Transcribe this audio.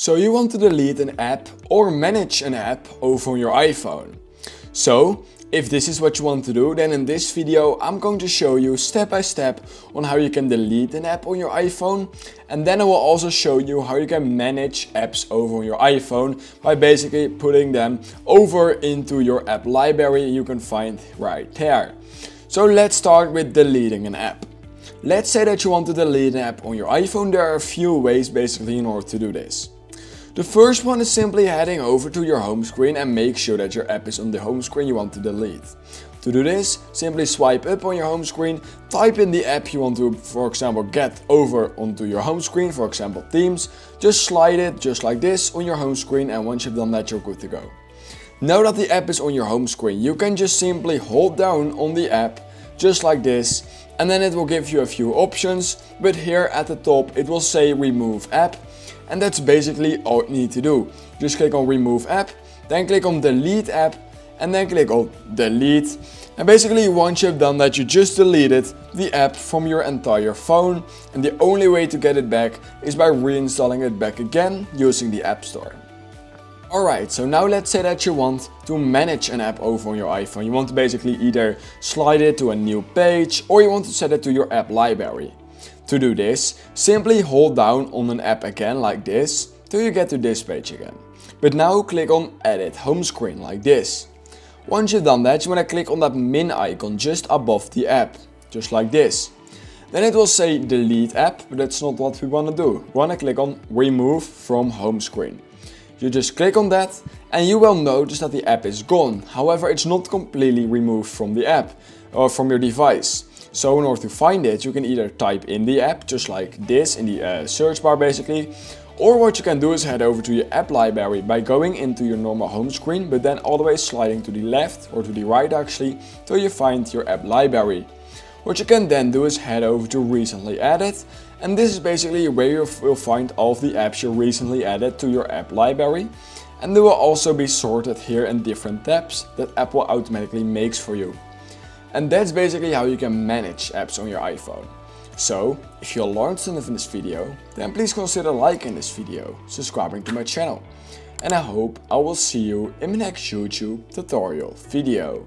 So you want to delete an app or manage an app over on your iPhone. So if this is what you want to do, then in this video I'm going to show you step by step on how you can delete an app on your iPhone, and then I will also show you how you can manage apps over on your iPhone by basically putting them over into your app library you can find right there. So let's start with deleting an app. Let's say that you want to delete an app on your iPhone. There are a few ways basically in order to do this. The first one is simply heading over to your home screen and make sure that your app is on the home screen you want to delete. To do this, simply swipe up on your home screen, type in the app you want to, for example, get over onto your home screen, for example Teams, just slide it just like this on your home screen, and once you've done that you're good to go. Now that the app is on your home screen, you can just simply hold down on the app just like this, and then it will give you a few options, but here at the top it will say remove app. And that's basically all you need to do. Just click on remove app, then click on delete app, and then click on delete. And basically once you've done that, you just deleted the app from your entire phone. And the only way to get it back is by reinstalling it back again using the App Store. Alright, so now let's say that you want to manage an app over on your iPhone. You want to basically either slide it to a new page or you want to set it to your app library. To do this, simply hold down on an app again like this till you get to this page again. But now click on edit home screen like this. Once you've done that, you want to click on that min icon just above the app, just like this. Then it will say delete app, but that's not what we want to do. We want to click on remove from home screen. You just click on that and you will notice that the app is gone. However, it's not completely removed from the app or from your device. So in order to find it, you can either type in the app just like this in the search bar basically, or what you can do is head over to your app library by going into your normal home screen, but then all the way sliding to the left or to the right actually till you find your app library. What you can then do is head over to recently added, and this is basically where you will find all of the apps you recently added to your app library, and they will also be sorted here in different tabs that Apple automatically makes for you. And that's basically how you can manage apps on your iPhone. So, if you learned something from this video, then please consider liking this video, subscribing to my channel. And I hope I will see you in my next YouTube tutorial video.